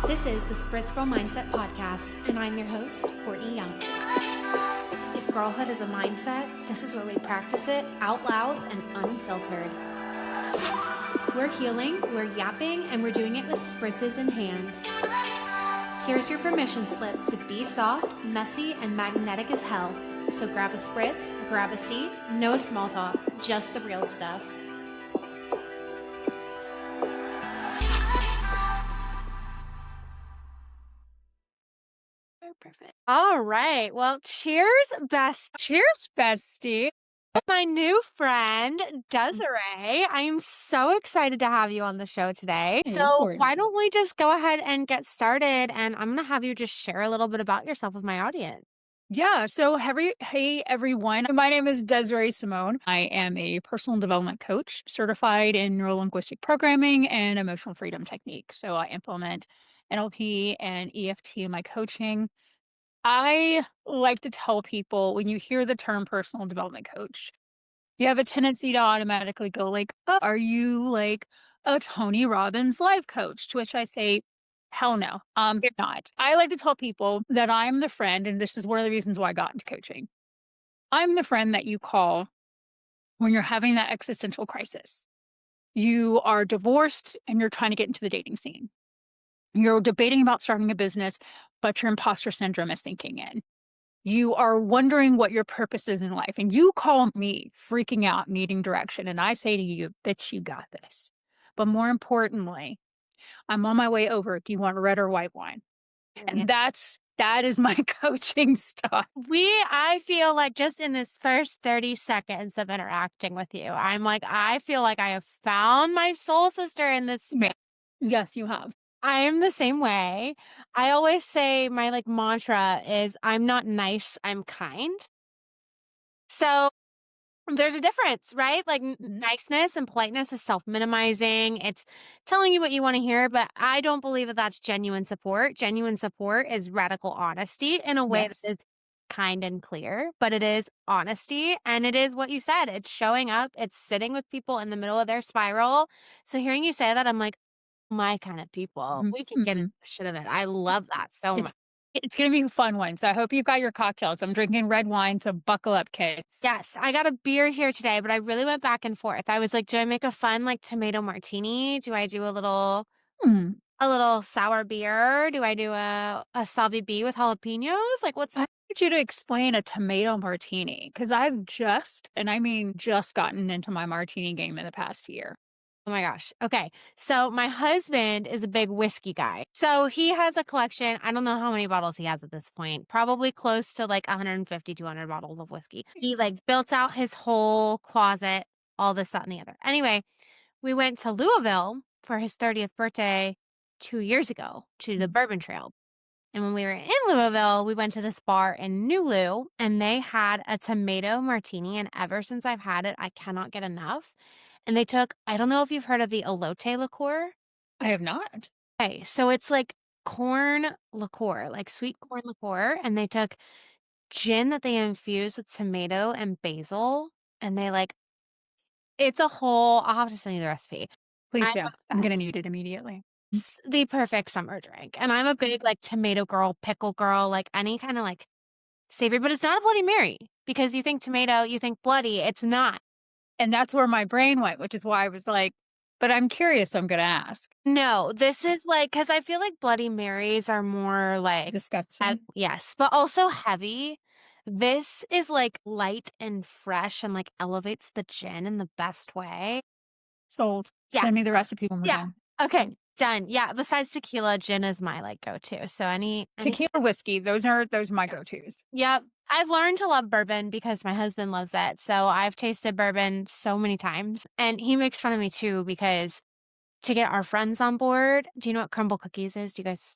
This is the Spritz Girl Mindset podcast, and I'm your host, Courtney Young. If girlhood is a mindset, this is where we practice it out loud and unfiltered. We're healing, we're yapping, and we're doing it with spritzes in hand. Here's your permission slip to be soft, messy, and magnetic as hell. So grab a spritz, grab a seat, no small talk, just the real stuff. Perfect. All right. Well, cheers, bestie. My new friend, Desiree. I am so excited to have you on the show today. Hey, So Courtney. why don't we just go ahead and get started? And I'm going to have you just share a little bit about yourself with my audience. Yeah. So, hey, everyone. My name is Desiree Simone. I am a personal development coach certified in neurolinguistic programming and emotional freedom technique. So, I implement NLP and EFT in my coaching. I like to tell people when you hear the term personal development coach, you have a tendency to automatically go like, "Oh, are you like a Tony Robbins life coach?" To which I say, hell no, you're not. I like to tell people that I'm the friend, and this is one of the reasons why I got into coaching. I'm the friend that you call when you're having that existential crisis. You are divorced and you're trying to get into the dating scene. You're debating about starting a business, but your imposter syndrome is sinking in. You are wondering what your purpose is in life, and you call me freaking out, needing direction. And I say to you, bitch, you got this. But more importantly, I'm on my way over. Do you want red or white wine? And that is my coaching stuff. I feel like just in this first 30 seconds of interacting with you, I feel like I have found my soul sister in this. Yes, you have. I am the same way. I always say my mantra is I'm not nice, I'm kind. So there's a difference, right? Niceness and politeness is self-minimizing. It's telling you what you want to hear, but I don't believe that that's genuine support. Genuine support is radical honesty in a way that is kind and clear, but it is honesty. And it is what you said. It's showing up. It's sitting with people in the middle of their spiral. So hearing you say that, I'm like, my kind of people. We can get into the shit of it. I love that so much. It's going to be a fun one. So I hope you've got your cocktails. I'm drinking red wine, so buckle up, kids. Yes, I got a beer here today, but I really went back and forth. I was like, do I make a fun tomato martini? Do I do a little sour beer? Do I do a Salvi B with jalapenos? What's I need you to explain a tomato martini because I've just gotten into my martini game in the past year. Oh my gosh. Okay. So my husband is a big whiskey guy. So he has a collection. I don't know how many bottles he has at this point. Probably close to 150, 200 bottles of whiskey. He built out his whole closet, all this, that, and the other. Anyway, we went to Louisville for his 30th birthday 2 years ago to the Bourbon Trail. And when we were in Louisville, we went to this bar in New Lou and they had a tomato martini. And ever since I've had it, I cannot get enough. And they took, I don't know if you've heard of the elote liqueur. I have not. Okay, so it's corn liqueur, sweet corn liqueur. And they took gin that they infused with tomato and basil. And it's a whole, I'll have to send you the recipe. Please do. I'm going to obsessed. need it immediately. It's the perfect summer drink. And I'm a big tomato girl, pickle girl, any kind of savory, but it's not a Bloody Mary because you think tomato, you think bloody. It's not. And that's where my brain went, which is why I was like, but I'm curious, so I'm going to ask. No, this is because I feel like Bloody Marys are more Disgusting. yes, but also heavy. This is light and fresh and elevates the gin in the best way. Sold. Yeah. Send me the recipe when we're Yeah. done. Okay. Done. Yeah. Besides tequila, gin is my go-to. So any Tequila, whiskey, those are my go-tos. Yep. I've learned to love bourbon because my husband loves it. So I've tasted bourbon so many times. And he makes fun of me too because to get our friends on board, do you know what crumble cookies is? Do you guys?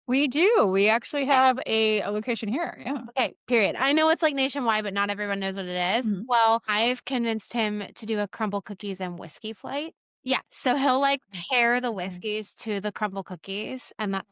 We do. We actually have a location here. Yeah. Okay, period. I know it's nationwide, but not everyone knows what it is. Mhm. Well, I've convinced him to do a crumble cookies and whiskey flight. Yeah. So he'll pair the whiskeys to the crumble cookies. And that's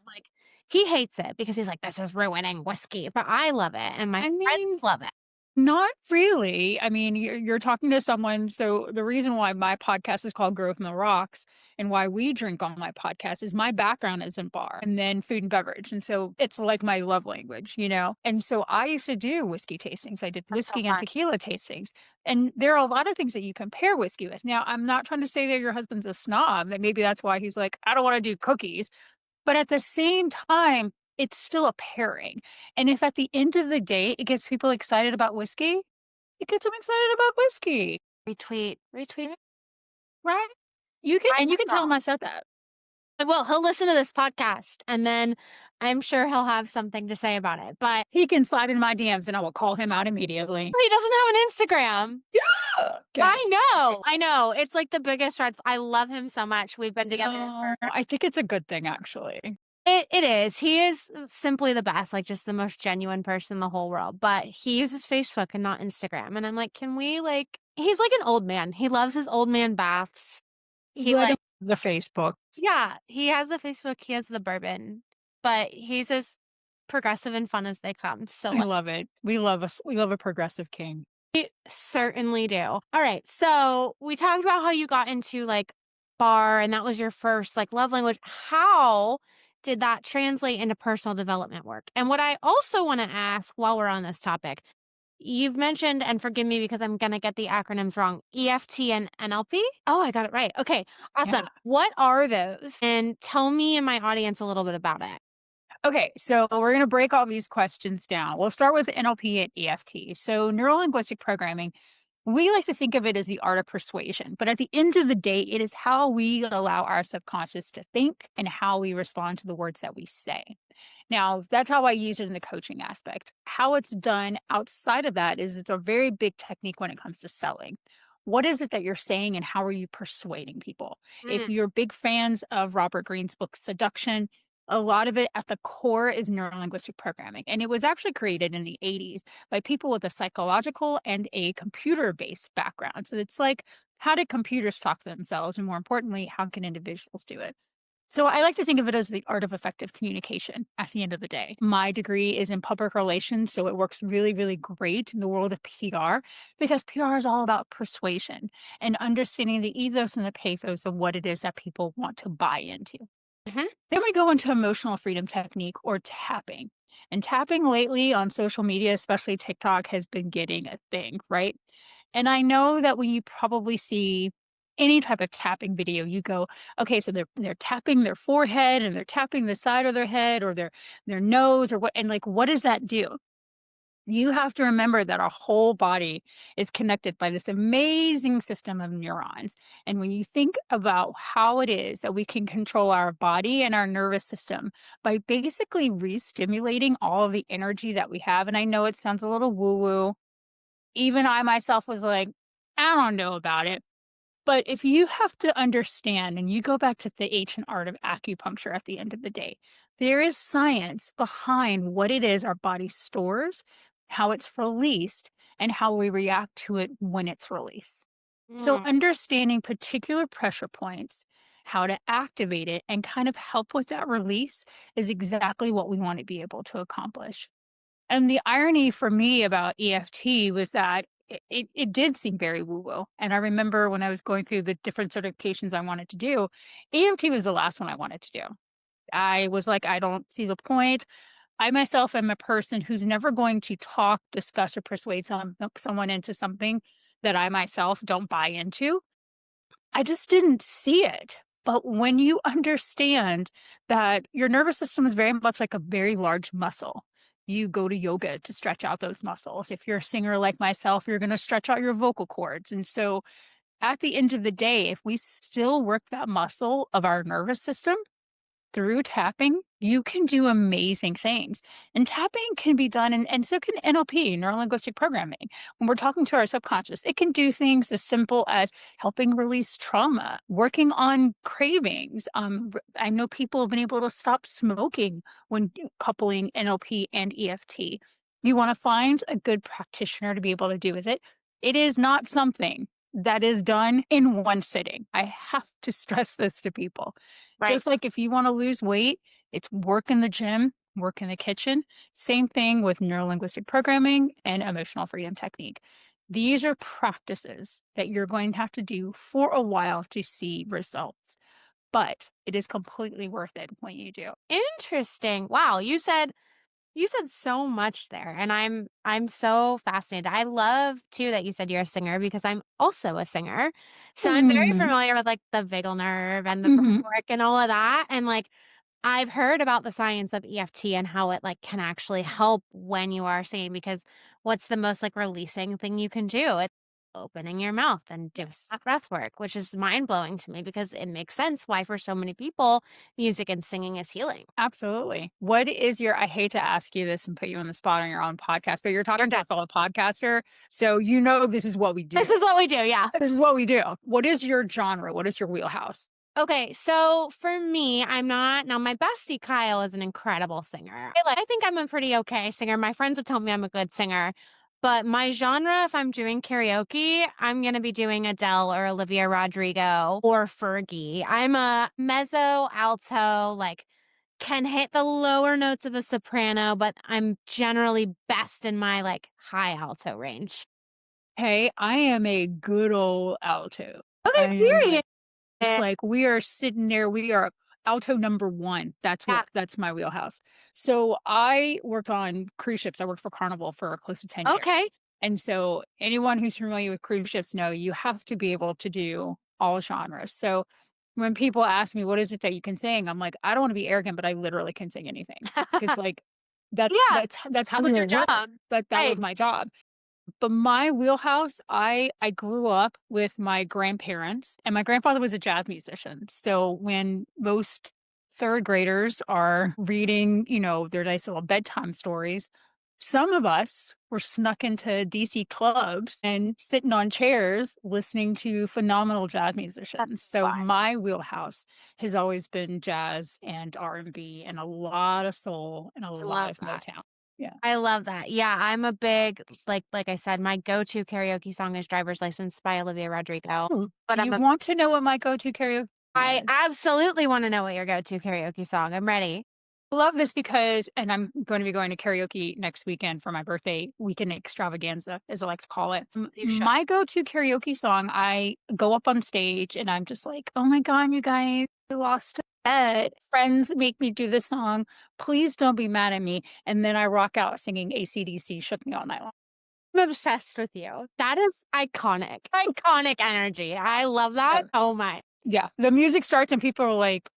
he hates it because he's like, this is ruining whiskey. But I love it. And my friends love it. Not really. I mean, you're talking to someone. So the reason why my podcast is called Growth in the Rocks and why we drink on my podcast is my background is in bar and then food and beverage. And so it's like my love language, you know? And so I used to do whiskey tastings. I did That's so whiskey and fun. tequila tastings. And there are a lot of things that you compare whiskey with. Now, I'm not trying to say that your husband's a snob, that maybe that's why he's like, I don't want to do cookies. But at the same time, it's still a pairing. And if at the end of the day, it gets people excited about whiskey, it gets them excited about whiskey, Retweet, retweet. right? You can tell I him I said that. Well, he'll listen to this podcast, and then I'm sure he'll have something to say about it, but He can slide in my DMs and I will call him out immediately. he doesn't have an Instagram. Yes. I know, it's like the biggest red f I love him so much, we've been together for No, I think it's a good thing actually. it is, he is simply the best, like, just the most genuine person in the whole world, but he uses Facebook and not Instagram, and I'm like, "Can we, like" he's like an old man, he loves his old man baths. He, Let him like the Facebook. yeah, he has the Facebook, he has the bourbon, but he's as progressive and fun as they come, so, I like love it. We love a progressive king. certainly do. Alright, so we talked about how you got into, like, bar, and that was your first, like, love language. How did that translate into personal development work? And what I also wanna ask while we're on this topic, you've mentioned, and forgive me because I'm gonna get the acronyms wrong, EFT and NLP? Oh, I got it right. Okay, Yeah. awesome. What are those? And tell me and my audience a little bit about it. Okay, so we're going to break all these questions down. We'll start with NLP and EFT. So, neuro linguistic programming, we like to think of it as the art of persuasion, but at the end of the day, it is how we allow our subconscious to think and how we respond to the words that we say. Now, that's how I use it in the coaching aspect. How it's done outside of that is it's a very big technique when it comes to selling. What is it that you're saying and how are you persuading people? If Mm, you're big fans of Robert Greene's book Seduction, a lot of it at the core is neurolinguistic programming. And it was actually created in the 80s by people with a psychological and a computer based background. So it's like, how did computers talk to themselves? And more importantly, how can individuals do it? So I like to think of it as the art of effective communication at the end of the day. My degree is in public relations, so it works really, really great in the world of PR because PR is all about persuasion and understanding the ethos and the pathos of what it is that people want to buy into. mhm. Then we go into emotional freedom technique or tapping. And tapping lately on social media, especially TikTok, has been getting a thing, right? And I know that when you probably see any type of tapping video, you go, okay, so they're tapping their forehead and they're tapping the side of their head or their nose or what and like what does that do? You have to remember that our whole body is connected by this amazing system of neurons. And when you think about how it is that we can control our body and our nervous system by basically re stimulating all of the energy that we have, and I know it sounds a little woo woo. Even I myself was like, I don't know about it. But if you have to understand, and you go back to the ancient art of acupuncture at the end of the day, there is science behind what it is our body stores, how it's released, and how we react to it when it's released. So, Mm, understanding particular pressure points, how to activate it, and kind of help with that release is exactly what we want to be able to accomplish. And the irony for me about EFT was that it did seem very woo woo. And I remember when I was going through the different certifications I wanted to do, EFT was the last one I wanted to do. I was like, I don't see the point. I myself am a person who's never going to talk, discuss, or persuade someone into something that I myself don't buy into. I just didn't see it. But when you understand that your nervous system is very much like a very large muscle, you go to yoga to stretch out those muscles. If you're a singer like myself, you're going to stretch out your vocal cords. And so at the end of the day, if we still work that muscle of our nervous system, through tapping, you can do amazing things. And tapping can be done, and so can NLP, neuro linguistic programming. When we're talking to our subconscious, it can do things as simple as helping release trauma, working on cravings. I know people have been able to stop smoking when coupling NLP and EFT. You want to find a good practitioner to be able to do with it. It is not something that is done in one sitting. I have to stress this to people right. just like if you wanna lose weight, it's work in the gym, work in the kitchen. Same thing with neurolinguistic programming and emotional freedom technique. These are practices that you're going to have to do for a while to see results, but it is completely worth it when you do. Interesting. Wow, you said so much there, and I'm so fascinated. I love too that you said you're a singer because I'm also a singer. So I'm very Mhm. familiar with like the vagal nerve and the breath Mhm. work and all of that. And like I've heard about the science of EFT and how it like can actually help when you are singing because what's the most like releasing thing you can do? It's opening your mouth and doing Yes. that breath work, which is mind blowing to me because it makes sense why for so many people music and singing is healing. Absolutely. What is your I hate to ask you this and put you on the spot on your own podcast, but you're You're talking to done. a fellow podcaster, so you know this is what we This do. is what we do. Yeah. This is what we do. What is your genre? What is your wheelhouse? Okay, so for me, I'm not now my bestie Kyle is an incredible singer. I think I'm a pretty okay singer. My friends would tell me I'm a good singer. But my genre, if I'm doing karaoke, I'm gonna be doing Adele or Olivia Rodrigo or Fergie. I'm a mezzo alto, like can hit the lower notes of a soprano, but I'm generally best in my like high alto range. Hey, I am a good old alto. Okay, I am period. like it's like we are sitting there, we are alto number 1. Yeah. That's my wheelhouse. So I worked on cruise ships. I worked for Carnival for close to 10 years. Okay. And so anyone who's familiar with cruise ships know you have to be able to do all genres. So when people ask me what is it that you can sing, I'm like, I don't want to be arrogant, but I literally can sing anything. Because like Yeah. that's That how was we your work. job. That Right. was my job. But my wheelhouse, I grew up with my grandparents, and my grandfather was a jazz musician. So when most 3rd graders are reading, their nice little bedtime stories, some of us were snuck into DC clubs and sitting on chairs listening to phenomenal jazz That's musicians. So fun. my wheelhouse has always been jazz and R&B and a lot of soul and a I lot love of that. Motown. Yeah. I love that. Yeah, I'm a big like I said, my go-to karaoke song is Driver's License by Olivia Rodrigo. Oh, But do you I'm a want to know what my go-to karaoke song I is? absolutely wanna know what your go-to karaoke song. I'm ready. I love this because and I'm going to be going to karaoke next weekend for my birthday weekend extravaganza, as I like to call it. You should. My go-to karaoke song, I go up on stage and I'm just like, "Oh my god, you guys, I lost a bet. Friends make me do this song. Please don't be mad at me." And then I rock out singing AC/DC "Shook Me All Night Long." I'm obsessed with you. That is iconic. Iconic energy. I love that. Oh my. Yeah, the music starts and people are like,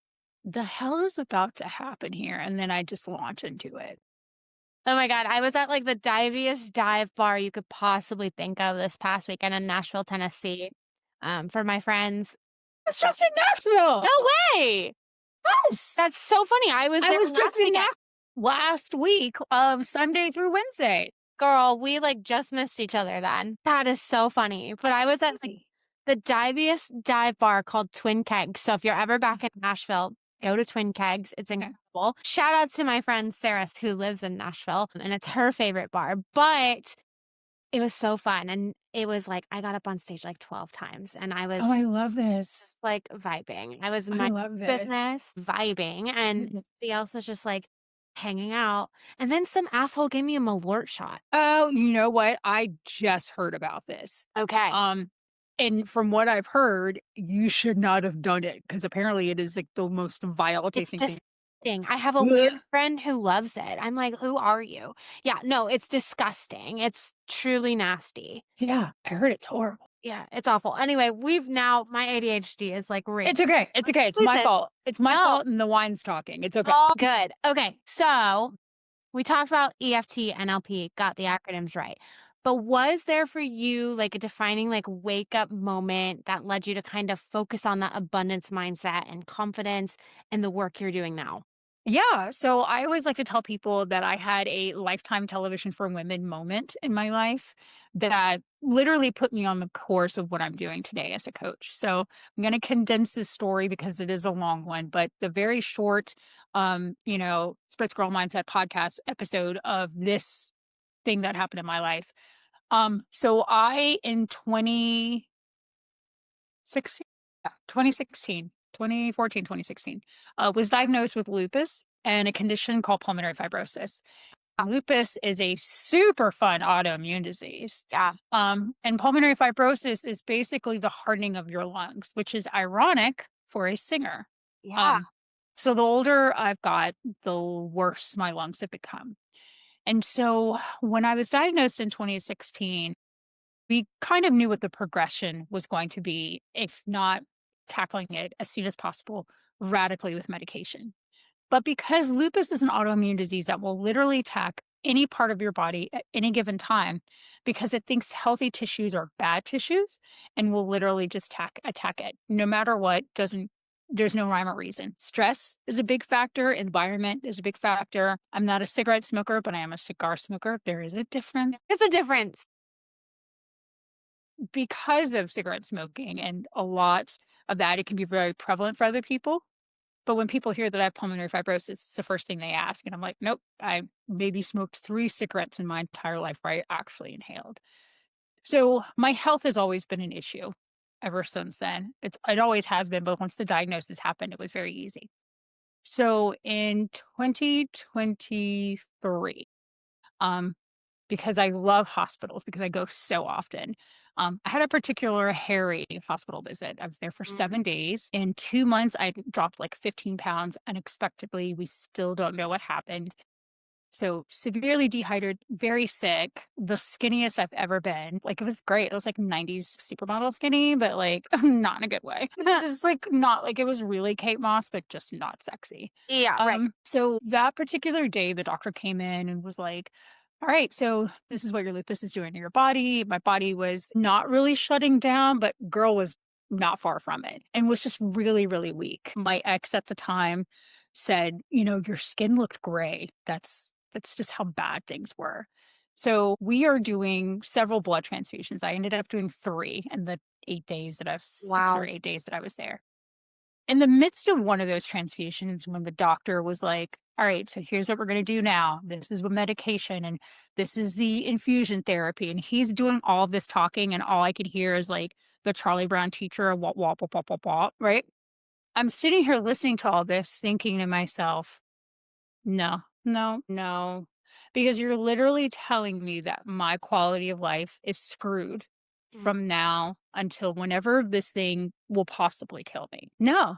"The hell is about to happen here?" And then I just launch into it. Oh my god, I was at, like, the diviest dive bar you could possibly think of this past weekend in Nashville, Tennessee, for my friends. It's just in Nashville. No way! Yes. That's so funny. I was I there was just last in weekend. Nashville last week of Sunday through Wednesday. Girl, we, like, just missed each other then. That is so funny, but I was at, like, Crazy. the diviest dive bar called Twin Kegs, so if you're ever back in Nashville, go to Twin Kegs, it's Okay. incredible. Shout out to my friend Sarah who lives in Nashville, and it's her favorite bar, but it was so fun, and it was like I got up on stage, like, 12 times, and I Oh, was, I love this. like, vibing. I was I my love this. business, vibing, and Mhm. everybody else was just, like, hanging out, and then some asshole gave me a Malort shot. Oh, you know what? I just heard about this. Okay. Um, and from what I've heard, you should not have done it because apparently it is like the most vile It's tasting thing. disgusting. I have a weird Ugh. friend who loves it. I'm like, "Who are you?" Yeah, no, it's disgusting. It's truly nasty. Yeah, I heard it's horrible. Yeah, it's awful. Anyway, we've now my ADHD is, like, It's raging. okay. It's okay. It's my Listen, fault. It's my no, fault and the wine's talking. It's okay. all good. Okay, so we talked about EFT, NLP, got the acronyms right. But was there for you like a defining like wake up moment that led you to kind of focus on that abundance mindset and confidence in the work you're doing now? Yeah. So I always like to tell people that I had a lifetime television for women moment in my life that literally put me on the course of what I'm doing today as a coach. So I'm going to condense this story because it is a long one, but the very short, Spritz Girl Mindset podcast episode of this thing that happened in my life. So I in 2016, 2016, 2014, 2016, was diagnosed with lupus. and a condition called pulmonary fibrosis. Lupus is a super fun autoimmune disease. Yeah. And pulmonary fibrosis is basically the hardening of your lungs, which is ironic for a singer. Yeah. Um, so the older I've got, the worse my lungs have become. And so when I was diagnosed in 2016, we kind of knew what the progression was going to be, if not tackling it as soon as possible, radically with medication. But because lupus is an autoimmune disease that will literally attack any part of your body at any given time, because it thinks healthy tissues are bad tissues and will literally just attack it no matter what, doesn't there's no rhyme or reason. Stress is a big factor, environment is a big factor. I'm not a cigarette smoker, but I am a cigar smoker. There is a difference It's a difference. because of cigarette smoking, and a lot of that, it can be very prevalent for other people. But when people hear that I have pulmonary fibrosis, it's the first thing they ask. And I'm like, nope, I maybe smoked 3 cigarettes in my entire life where I actually inhaled. So my health has always been an issue ever since then. It always has been, but once the diagnosis happened, it was very easy. So in 2023, um, because I love hospitals because I go so often. I had a particular hairy hospital visit. I was there for Mm. 7 days. In 2 months, I dropped like 15 pounds unexpectedly. We still don't know what happened. So severely dehydrated, very sick, the skinniest I've ever been. Like it was great. It was like 90s supermodel skinny, but like not in a good way. It's just like not like it was really Kate Moss, but just not sexy. Yeah, right. So that particular day, the doctor came in and was like, all right, so this is what your lupus is doing to your body. My body was not really shutting down, but girl was not far from it and was just really, really weak. My ex at the time said, your skin looked gray. That's just how bad things were. So we are doing several blood transfusions. I ended up doing 3 in the 8 days that I was 6 or Wow. 8 days that I was there. In the midst of one of those transfusions, when the doctor was like, all right, so here's what we're going to do now. This is the medication and this is the infusion therapy. And he's doing all this talking, and all I could hear is like the Charlie Brown teacher, wah, wah, wah, wah, wah, wah, right? I'm sitting here listening to all this, thinking to myself, no, no, no, because you're literally telling me that my quality of life is screwed Mm. from now until whenever this thing will possibly kill me. No,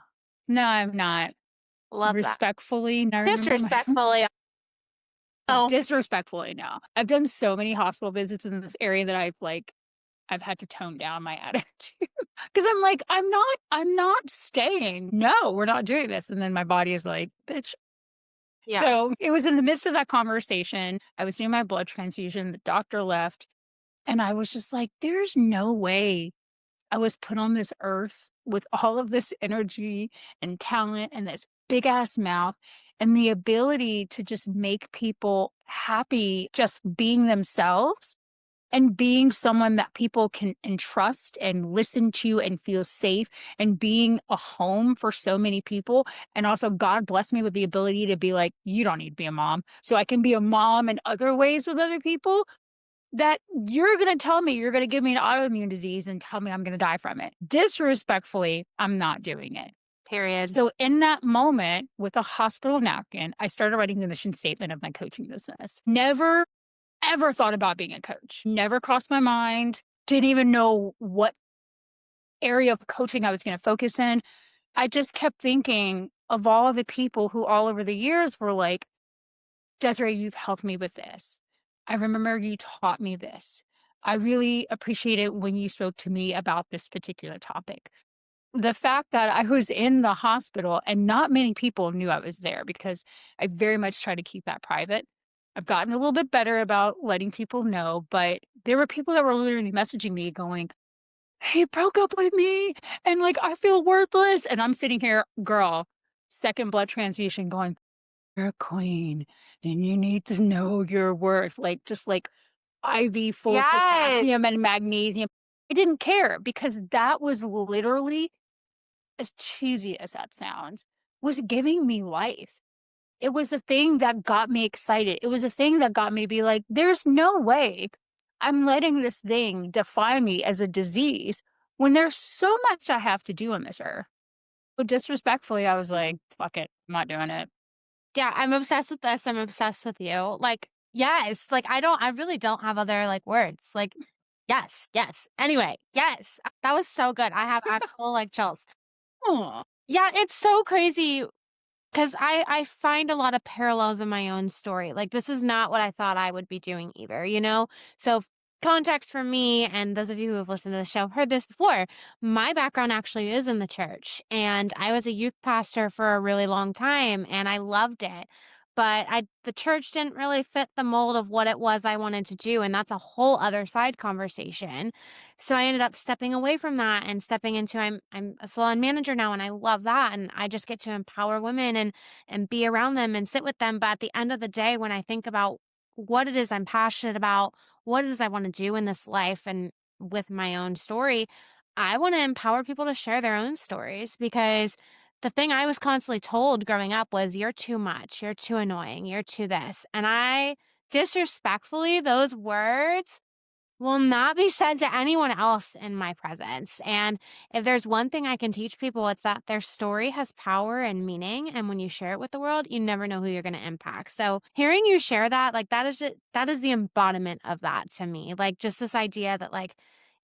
no, I'm not. Love that. Respectfully, and I remember my Disrespectfully. Oh, disrespectfully, no. I've done so many hospital visits in this area that I've had to tone down my attitude because I'm like, I'm not staying. No, we're not doing this. And then my body is like, bitch. yeah. So it was in the midst of that conversation. I was doing my blood transfusion. The doctor left. And I was just like, there's no way I was put on this earth with all of this energy and talent and this big ass mouth and the ability to just make people happy just being themselves and being someone that people can entrust and listen to and feel safe and being a home for so many people. And also, God bless me with the ability to be like, you don't need to be a mom. So I can be a mom in other ways with other people. That you're going to tell me you're going to give me an autoimmune disease and tell me I'm going to die from it. Disrespectfully, I'm not doing it. Period. So, in that moment with a hospital napkin, I started writing the mission statement of my coaching business. Never ever thought about being a coach. Never crossed my mind. Didn't even know what area of coaching I was going to focus in. I just kept thinking of all of the people who all over the years were like, Desiree, you've helped me with this. I remember you taught me this. I really appreciate it when you spoke to me about this particular topic. The fact that I was in the hospital and not many people knew I was there because I very much try to keep that private. I've gotten a little bit better about letting people know, but there were people that were literally messaging me going, he broke up with me and like I feel worthless. And I'm sitting here, girl, second blood transfusion going, you're a queen. Then you need to know your worth. Like just like IV full of Yes. potassium and magnesium. I didn't care because that was literally, as cheesy as that sounds, was giving me life. It was the thing that got me excited. It was a thing that got me to be like, there's no way I'm letting this thing define me as a disease when there's so much I have to do on this earth. But disrespectfully, I was like, fuck it, I'm not doing it. Yeah, I'm obsessed with this, I'm obsessed with you. Like, yes, like, I really don't have other, like, words. Like, yes, yes. Anyway, yes, that was so good. I have actual, like, chills. Aw. Yeah, it's so crazy. 'Cause I find a lot of parallels in my own story, like, this is not what I thought I would be doing either, you know? So, context for me, and those of you who have listened to the show heard this before, my background actually is in the church, and I was a youth pastor for a really long time, and I loved it, but the church didn't really fit the mold of what it was I wanted to do, and that's a whole other side conversation. So I ended up stepping away from that and stepping into I'm a salon manager now and I love that and I just get to empower women and be around them and sit with them. But at the end of the day, when I think about what it is I'm passionate about, what it is I want to do in this life and with my own story, I want to empower people to share their own stories because the thing I was constantly told growing up was you're too much, you're too annoying, you're too this. And I disrespectfully, those words will not be said to anyone else in my presence. And if there's one thing I can teach people, it's that their story has power and meaning. And when you share it with the world, you never know who you're going to impact. So hearing you share that, like that is the embodiment of that to me. Like just this idea that like,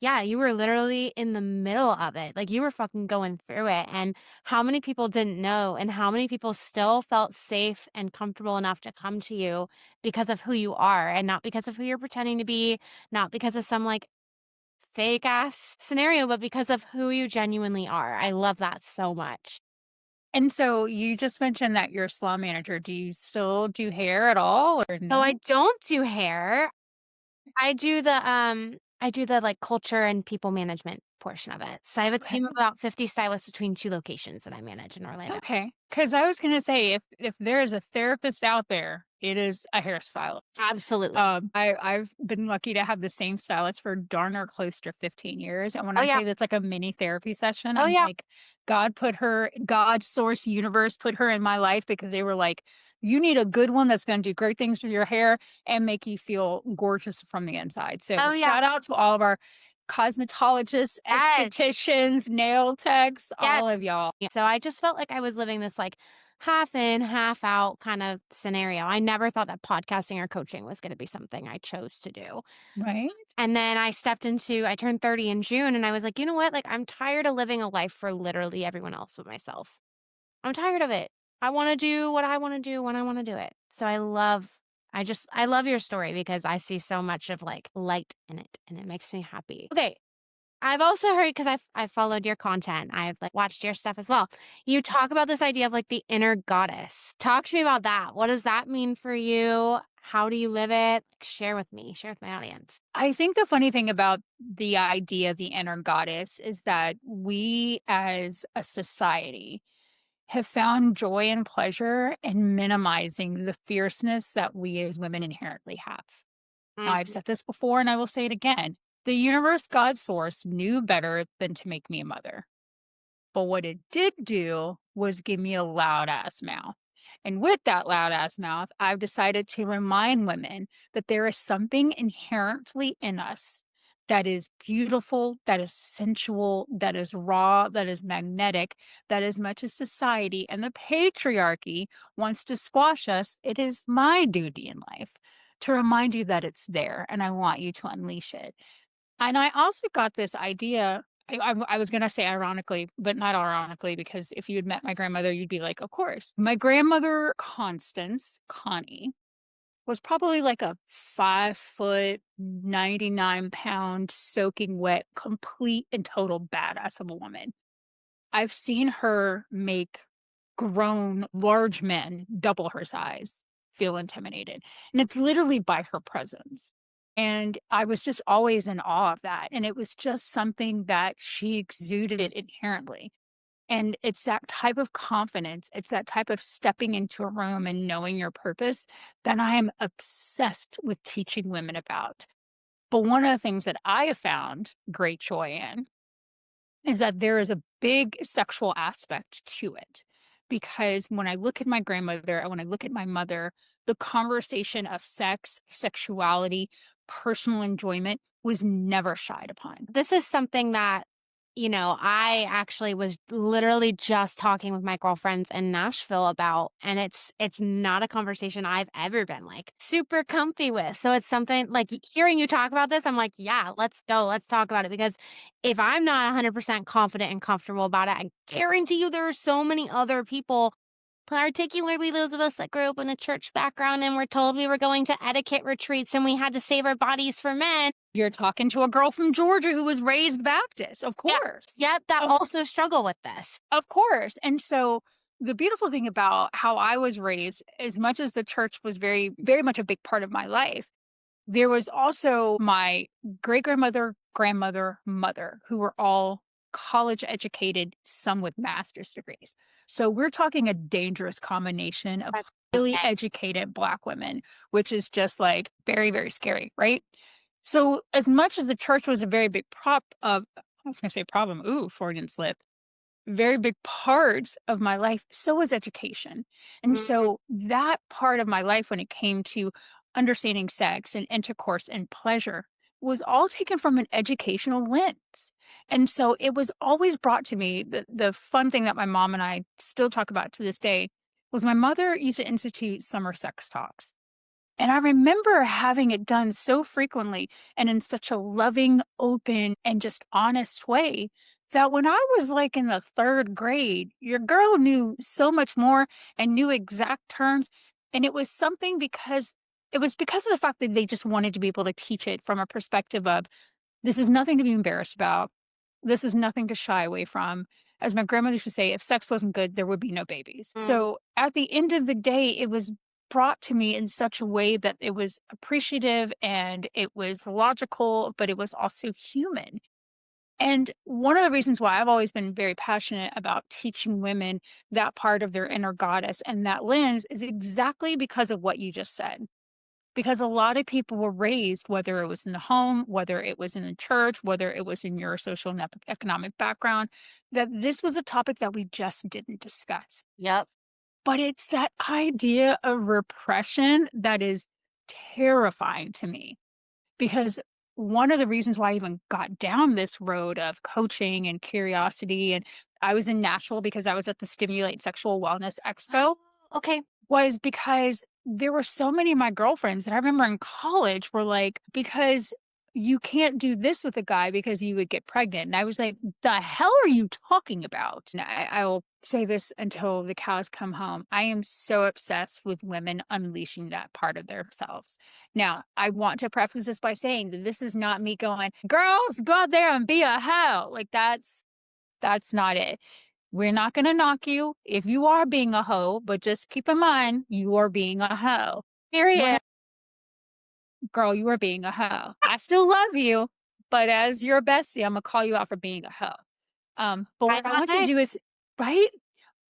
yeah, you were literally in the middle of it. Like you were fucking going through it. And how many people didn't know and how many people still felt safe and comfortable enough to come to you because of who you are and not because of who you're pretending to be, not because of some, like, fake ass scenario, but because of who you genuinely are. I love that so much. And so you just mentioned that you're a salon manager. Do you still do hair at all or So I no? don't do hair. I do the, like, culture and people management portion of it. So I have a Okay. team of about 50 stylists between 2 locations that I manage in Orlando. Okay. Because I was gonna say if there is a therapist out there, it is a hairstylist. Absolutely. I've been lucky to have the same stylist for darn near close to 15 years, and when Oh, I yeah. say that's like a mini therapy session, Oh, I'm yeah. like, God, source, universe put her in my life because they were like, "You need a good one that's gonna do great things with your hair and make you feel gorgeous from the inside." So Oh, yeah. shout out to all of our cosmetologists, Yes. estheticians, nail techs, all Yes. of y'all. Yeah, so I just felt like I was living this, like, half in, half out kind of scenario. I never thought that podcasting or coaching was gonna be something I chose to do. Right? And then I turned 30 in June, and I was like, "You know what? Like, I'm tired of living a life for literally everyone else but myself. I'm tired of it. I wanna do what I wanna do when I wanna do it." So I love your story because I see so much of, like, light in it, and it makes me happhappy. Okay, I've also heard because I've followed your content. I've, like, watched your stuff as well. You talk about this idea of, like, the inner goddess. Talk to me about that. What does that mean for you? How do you live it? Like, share with me. Share with my audience. I think the funny thing about the idea of the inner goddess is that we as a society have found joy and pleasure in minimizing the fierceness that we as women inherently have. Now, I've Mhm. said this before and I will say it again. The universe, God source, knew better than to make me a mother. But what it did do was give me a loud ass mouth. And with that loud ass mouth, I've decided to remind women that there is something inherently in us that is beautiful, that is sensual, that is raw, that is magnetic, that as much as society and the patriarchy wants to squash us, it is my duty in life to remind you that it's there and I want you to unleash it. And I also got this idea. I was going to say ironically, but not ironically, because if you had met my grandmother, you'd be like, of course. My grandmother, Constance, Connie, was probably like a 5 foot, 99 pound, soaking wet, complete and total badass of a woman. I've seen her make grown, large men double her size feel intimidated. And it's literally by her presence. And I was just always in awe of that. And it was just something that she exuded inherently. And it's that type of confidence, it's that type of stepping into a room and knowing your purpose that I am obsessed with teaching women about. But one of the things that I have found great joy in is that there is a big sexual aspect to it. Because when I look at my grandmother and when I look at my mother, the conversation of sex, sexuality, personal enjoyment was never shied upon. This is something that I actually was literally just talking with my girlfriends in Nashville about, and it's not a conversation I've ever been like super comfy with. So it's something like hearing you talk about this, I'm like, yeah, let's go. Let's talk about it because if I'm not 100% confident and comfortable about it, I guarantee you there are so many other people, particularly those of us that grew up in a church background and were told we were going to etiquette retreats and we had to save our bodies for men. You're talking to a girl from Georgia who was raised Baptist, of Yeah. course. Yep. That Of also struggle with this. of course. And so the beautiful thing about how I was raised, as much as the church was very, very much a big part of my life, there was also my great grandmother, grandmother, mother, who were all college educated, some with master's degrees. So we're talking a dangerous combination of That's highly insane. educated Black women, which is just like very, very scary, right? So as much as the church was a very big I was going to say problem, ooh, Freudian slip, very big part of my life, so was education. And Mhm. so that part of my life when it came to understanding sex and intercourse and pleasure was all taken from an educational lens. And so it was always brought to me. The fun thing that my mom and I still talk about to this day was my mother used to institute summer sex talks. And I remember having it done so frequently and in such a loving, open, and just honest way that when I was like in the third grade, your girl knew so much more and knew exact terms. And it was something because it was because of the fact that they just wanted to be able to teach it from a perspective of this is nothing to be embarrassed about. This is nothing to shy away from. As my grandmother used to say, if sex wasn't good, there would be no babies. Mm. So at the end of the day, it was brought to me in such a way that it was appreciative and it was logical, but it was also human. And one of the reasons why I've always been very passionate about teaching women that part of their inner goddess and that lens is exactly because of what you just said. Because a lot of people were raised, whether it was in the home, whether it was in the church, whether it was in your social and economic background, that this was a topic that we just didn't discuss. Yep. But it's that idea of repression that is terrifying to me because one of the reasons why I even got down this road of coaching and curiosity, and I was in Nashville because I was at the Stimulate Sexual Wellness Oh, Expo, okay. was because there were so many of my girlfriends that I remember in college were like, because you can't do this with a guy because you would get pregnant. And I was like, the hell are you talking about? And I will say this until the cows come home. I am so obsessed with women unleashing that part of themselves. Now, I want to preface this by saying that this is not me going, girls, go out there and be a hoe. Like that's not it. We're not going to knock you if you are being a hoe, but just keep in mind you are being a hoe. We're Period. not, girl, you are being a hoe. I still love you, but as your bestie, I'm gonna call you out for being a hoe. But I'm what I not want you to do nice. is right,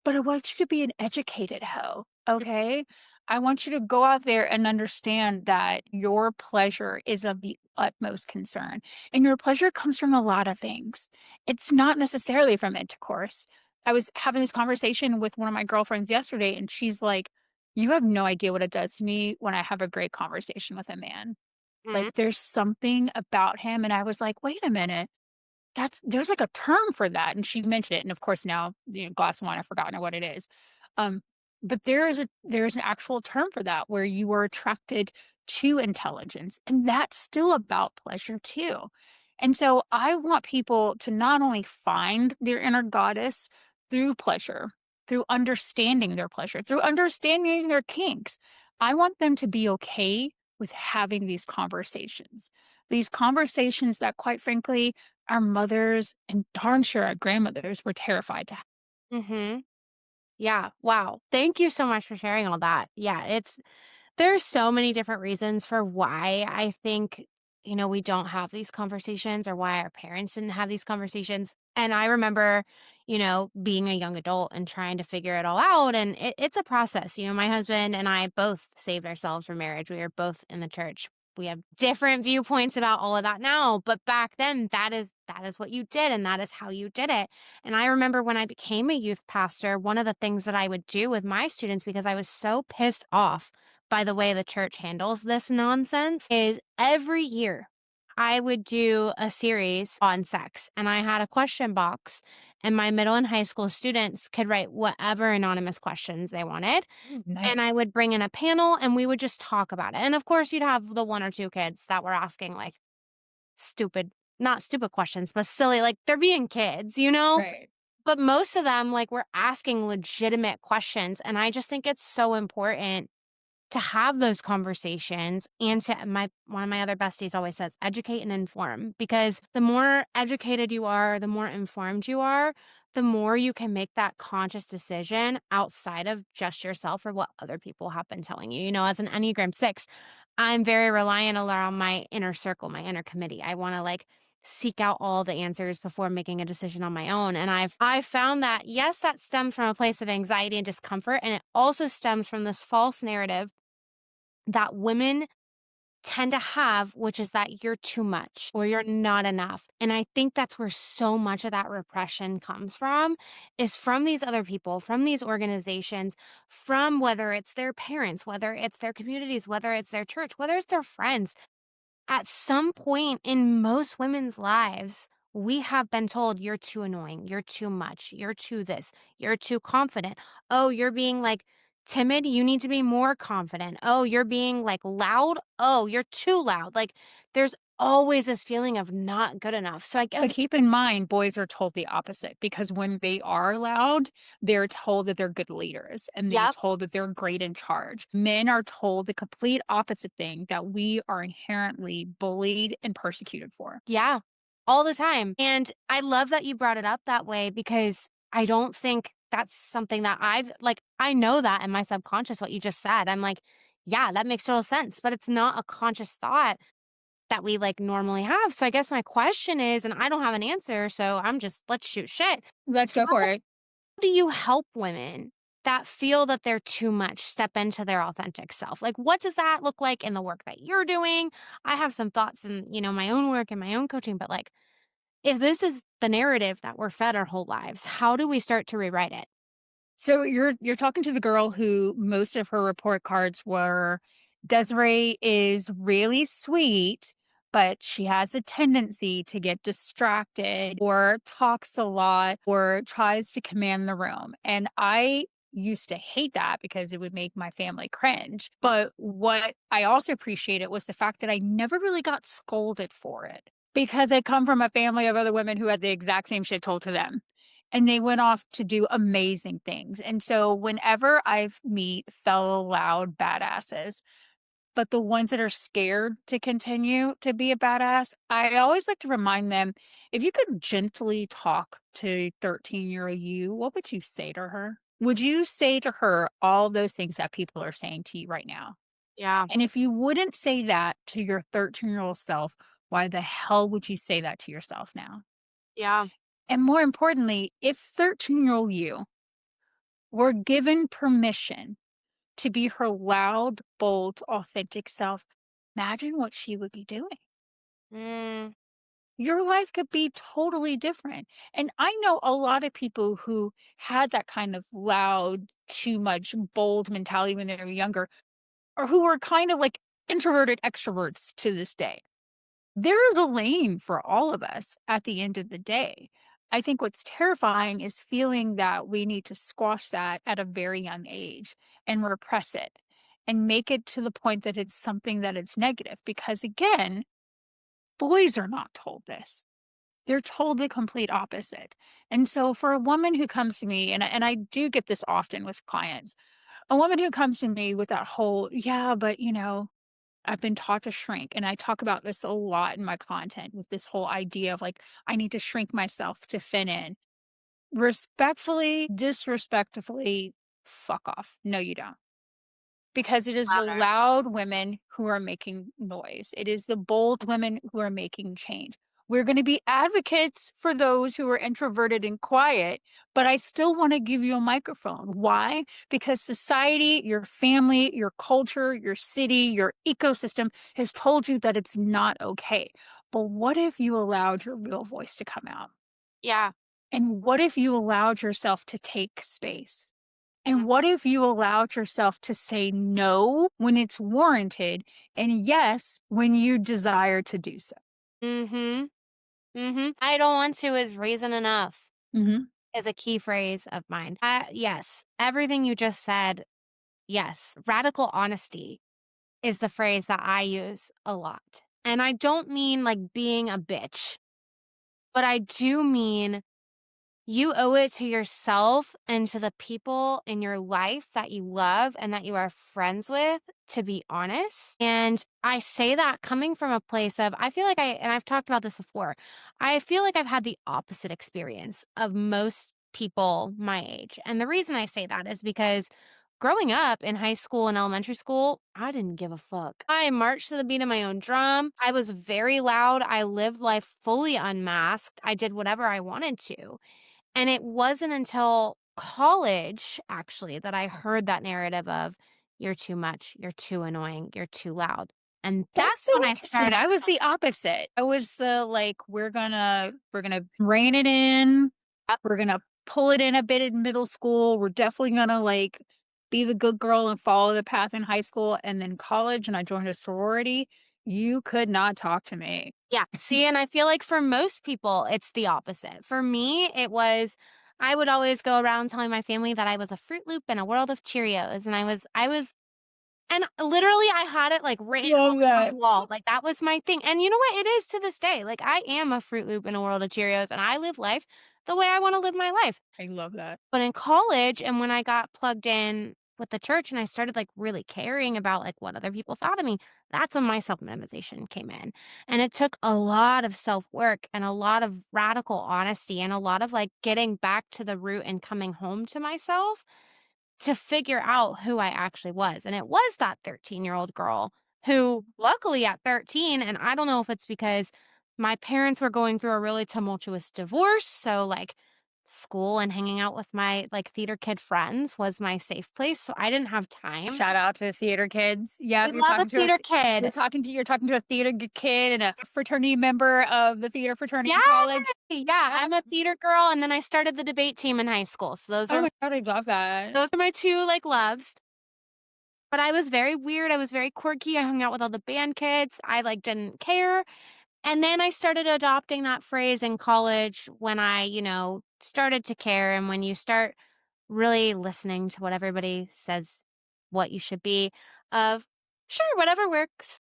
but I want you to be an educated hoe. Okay. I want you to go out there and understand that your pleasure is of the utmost concern. And your pleasure comes from a lot of things. It's not necessarily from intercourse. I was having this conversation with one of my girlfriends yesterday, and she's like, you have no idea what it does to me when I have a great conversation with a man. Like, Mhm. there's something about him. And I was like, wait a minute, there's like a term for that, and she mentioned it, and of course now, glass of wine, I've forgotten what it is. Um, but there is an actual term for that where you are attracted to intelligence, and that's still about pleasure too. And so I want people to not only find their inner goddess through pleasure, through understanding their pleasure, through understanding their kinks. I want them to be okay with having these conversations that quite frankly our mothers and darn sure our grandmothers were terrified to have. Mhm. Yeah. Wow. Thank you so much for sharing all that. Yeah, there's so many different reasons for why I think, we don't have these conversations or why our parents didn't have these conversations. And I remember, being a young adult and trying to figure it all out. And it's a process. My husband and I both saved ourselves for marriage. We were both in the church. We have different viewpoints about all of that now, but back then that is what you did and that is how you did it. And I remember when I became a youth pastor, one of the things that I would do with my students because I was so pissed off by the way the church handles this nonsense is every year I would do a series on sex, and I had a question box, and my middle and high school students could write whatever anonymous questions they wanted. And Nice. I would bring in a panel and we would just talk about it. And of course, you'd have the one or two kids that were asking like stupid, not stupid questions, but silly, like they're being kids, you know? Right. But most of them like were asking legitimate questions. And I just think it's so important to have those conversations and to my one of my other besties always says educate and inform because the more educated you are, the more informed you are, the more you can make that conscious decision outside of just yourself or what other people have been telling you. You know, as an Enneagram 6, I'm very reliant on my inner circle, my inner committee. I want to like seek out all the answers before making a decision on my own. And I've found that yes, that stems from a place of anxiety and discomfort. And it also stems from this false narrative that women tend to have, which is that you're too much or you're not enough. And I think that's where so much of that repression comes from is from these other people, from these organizations, from whether it's their parents, whether it's their communities, whether it's their church, whether it's their friends. At some point in most women's lives, we have been told you're too annoying, you're too much, you're too this, you're too confident. Oh, you're being like timid, you need to be more confident. Oh, you're being like loud. Oh, you're too loud. Like there's always this feeling of not good enough. So I But guess, keep in mind, boys are told the opposite because when they are loud, they're told that they're good leaders and they're yep, told that they're great in charge. Men are told the complete opposite thing that we are inherently bullied and persecuted for. yeah, all the time. And I love that you brought it up that way because I don't think that's something that I've like, I know that in my subconscious, what you just said. I'm like, yeah, that makes total sense, but it's not a conscious thought that we like normally have. So I guess my question is, and I don't have an answer, so I'm just, let's shoot shit. Let's go for How it. do you help women that feel that they're too much step into their authentic self? Like, what does that look like in the work that you're doing? I have some thoughts in, my own work and my own coaching, but like, if this is the narrative that we're fed our whole lives, how do we start to rewrite it? So you're talking to the girl who most of her report cards were Desiree is really sweet, but she has a tendency to get distracted or talks a lot or tries to command the room. And I used to hate that because it would make my family cringe. But what I also appreciated was the fact that I never really got scolded for it because I come from a family of other women who had the exact same shit told to them and they went off to do amazing things. And so whenever I've meet fellow loud badasses, but the ones that are scared to continue to be a badass, I always like to remind them, if you could gently talk to 13-year-old you, what would you say to her? Would you say to her all those things that people are saying to you right now? Yeah. And if you wouldn't say that to your 13-year-old self, why the hell would you say that to yourself now? Yeah. And more importantly, if 13-year-old you were given permission to be her loud, bold, authentic self, imagine what she would be doing. Mm, Your life could be totally different. And I know a lot of people who had that kind of loud, too much bold mentality when they were younger, or who were kind of like introverted extroverts to this day. There is a lane for all of us at the end of the day. I think what's terrifying is feeling that we need to squash that at a very young age and repress it and make it to the point that it's something that it's negative. Because again, boys are not told this. They're told the complete opposite. And so for a woman who comes to me, and I do get this often with clients, a woman who comes to me with that whole, yeah, but I've been taught to shrink, and I talk about this a lot in my content with this whole idea of like, I need to shrink myself to fit in. Respectfully, disrespectfully, fuck off. No, you don't. Because it is the louder. loud women who are making noise. It is the bold women who are making change. We're going to be advocates for those who are introverted and quiet, but I still want to give you a microphone. Why? Because society, your family, your culture, your city, your ecosystem has told you that it's not okay. But what if you allowed your real voice to come out? Yeah. And what if you allowed yourself to take space? Mm, And what if you allowed yourself to say no when it's warranted and yes when you desire to do so? Mhm. Mhm. "I don't want to" is reason enough, Mhm. is a key phrase of mine. Yes, everything you just said, yes. Radical honesty is the phrase that I use a lot. And I don't mean like being a bitch, but I do mean you owe it to yourself and to the people in your life that you love and that you are friends with to be honest. And I say that coming from a place of, I feel like and I've talked about this before, I feel like I've had the opposite experience of most people my age. And the reason I say that is because growing up in high school and elementary school, I didn't give a fuck. I marched to the beat of my own drum. I was very loud. I lived life fully unmasked. I did whatever I wanted to. And it wasn't until college, actually, that I heard that narrative of, "You're too much, you're too annoying, you're too loud." And That's that's so when I interesting. started. I was the opposite. I was the, like, we're gonna rein it in. We're gonna pull it in a bit in middle school. We're definitely gonna, like, be the good girl and follow the path in high school, and then college, and I joined a sorority. You could not talk to me. Yeah, see, and I feel like for most people, it's the opposite. For me, it was I would always go around telling my family that I was a Fruit Loop in a world of Cheerios, and I was and literally I had it, like, written Love on that. the wall, like, that was my thing, and you know what? It is to this day, like, I am a Fruit Loop in a world of Cheerios, and I live life the way I wanna live my life. I love that. But in college and when I got plugged in with the church and I started like really caring about like what other people thought of me, that's when my self-minimization came in. And it took a lot of self-work and a lot of radical honesty and a lot of like getting back to the root and coming home to myself to figure out who I actually was. And it was that 13-year-old girl who, luckily at 13, and I don't know if it's because my parents were going through a really tumultuous divorce. So, like, school and hanging out with my like theater kid friends was my safe place. So I didn't have time. Shout out to the theater kids. I Yep, love a theater you're kid. talking to a kid and a fraternity member of the theater fraternity Yeah. in college. Yeah. Yep. I'm a theater girl. And then I started the debate team in high school. So Oh my god, I love that. those are my two like loves. But I was very weird, I was very quirky, I hung out with all the band kids, I, like, didn't care, and then I started adopting that phrase in college when I, started to care, and when you start really listening to what everybody says what you should be of, "Sure, whatever works,"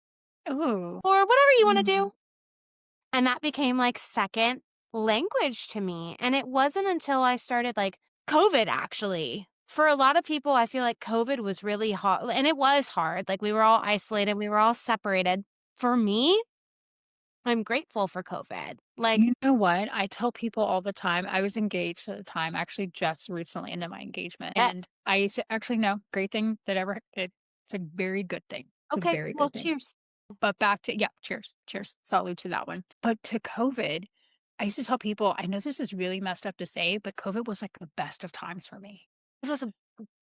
Ooh. or "Whatever you wanna Mm. do." And that became, like, second language to me, and it wasn't until I started, like COVID, actually. For a lot of people, I feel like COVID was really hard, and it was hard, like, we were all isolated, we were all separated. For me, I'm grateful for COVID. Like, You know what? I tell people all the time, I was engaged at the time, actually just recently into my engagement. eh And I used to actually no, great thing that ever it's a very good thing. It's a okay, very well, good thing. cheers. But back to yeah, cheers. Cheers. Salute to that one. But to COVID, I used to tell people, I know this is really messed up to say, but COVID was like the best of times for me. It was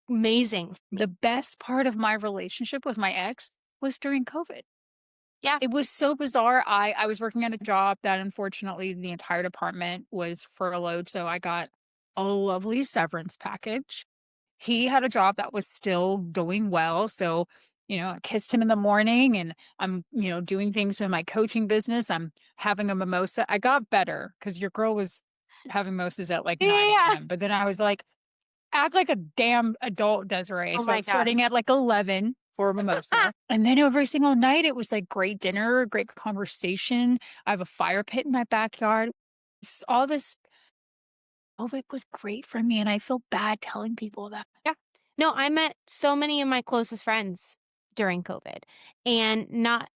amazing. The best part of my relationship with my ex was during COVID. Yeah. It was so bizarre. I was working at a job that unfortunately the entire department was furloughed, so I got a lovely severance package. He had a job that was still doing well, so, I kissed him in the morning and I'm, doing things with my coaching business. I'm having a mimosa. I got better because your girl was having mimosas at like Yeah, yeah, 9 yeah. AM, but then I was like, act like a damn adult, Desiree. Oh So my god. starting at like 11 for a mimosa. And then every single night it was like great dinner, great conversation. I have a fire pit in my backyard. Just all this COVID was great for me. And I feel bad telling people that. Yeah. No, I met so many of my closest friends during COVID, and not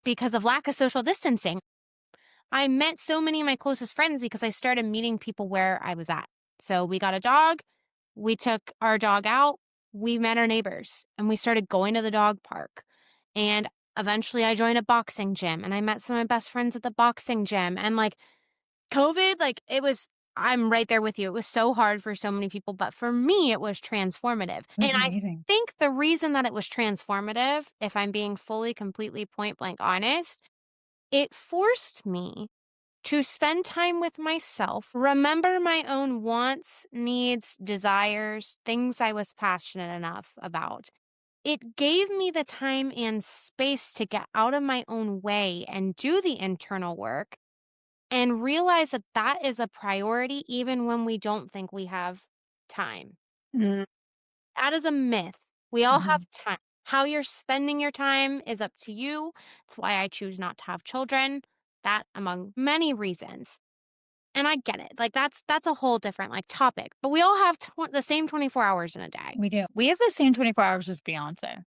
because of lack of social distancing. I met so many of my closest friends because I started meeting people where I was at. So we got a dog, we took our dog out, we met our neighbors, and we started going to the dog park. And eventually I joined a boxing gym and I met some of my best friends at the boxing gym. And like COVID, like it was, I'm right there with you. It was so hard for so many people, but for me, it was transformative. It And was I amazing. think the reason that it was transformative, if I'm being fully, completely point blank honest, it forced me to spend time with myself, remember my own wants, needs, desires, things I was passionate enough about, it gave me the time and space to get out of my own way and do the internal work and realize that that is a priority even when we don't think we have time. Mm, That is a myth. We all mhm. have time. How you're spending your time is up to you. It's why I choose not to have children. That among many reasons. And I get it. Like that's a whole different like topic. But we all have the same 24 hours in a day. We do. We have the same 24 hours as Beyonce.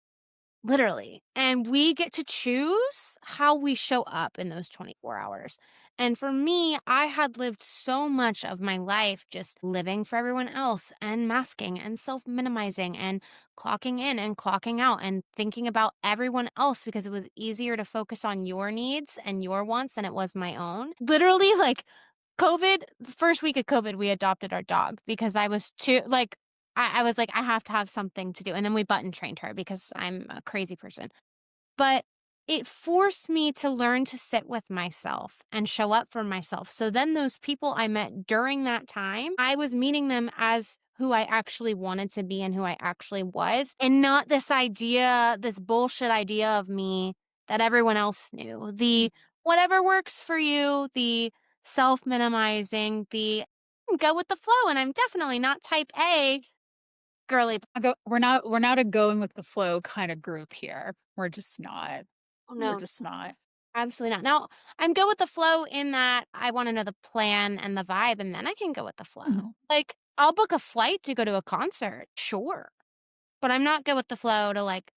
Literally. And we get to choose how we show up in those 24 hours. And for me, I had lived so much of my life just living for everyone else and masking and self minimizing and clocking in and clocking out and thinking about everyone else because it was easier to focus on your needs and your wants than it was my own. Literally, like the first week of COVID, we adopted our dog because I was too like I was like, I have to have something to do. And then we button trained her because I'm a crazy person. But it forced me to learn to sit with myself and show up for myself. So then those people I met during that time, I was meeting them as who I actually wanted to be and who I actually was, and not this idea, this bullshit idea of me that everyone else knew. The whatever works for you, the self minimizing, the go with the flow. And I'm definitely not type A girly. We're not a going with the flow kind of group here. We're just not. Oh, We're no. just not. Absolutely not. Now, I'm good with the flow in that I wanna know the plan and the vibe, and then I can go with the flow. Mhm. Like, I'll book a flight to go to a concert, sure, but I'm not good with the flow to, like,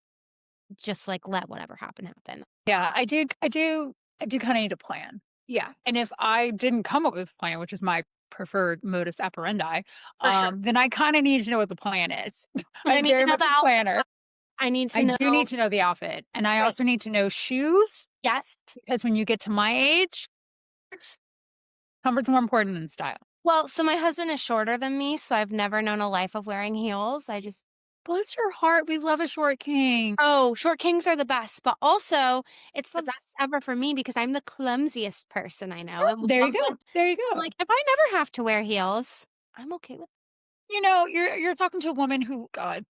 just, like, let whatever happen, happen. Yeah, I do kinda need a plan. Yeah, and if I didn't come up with a plan, which is my preferred modus operandi, For sure. then I kinda need to know what the plan is. I I'm need to very know much the a outfit. planner. I need to I do know. need to know the outfit, and I Right. also need to know shoes, Yes. because when you get to my age, comfort's more important than style. Well, so my husband is shorter than me, so I've never known a life of wearing heels. I just Bless your heart, we love a short king. Oh, short kings are the best, but also it's the Love best ever for me because I'm the clumsiest person I know. And There you love go, there you I'm go. like, if I never have to wear heels, I'm okay with. You're talking to a woman who God,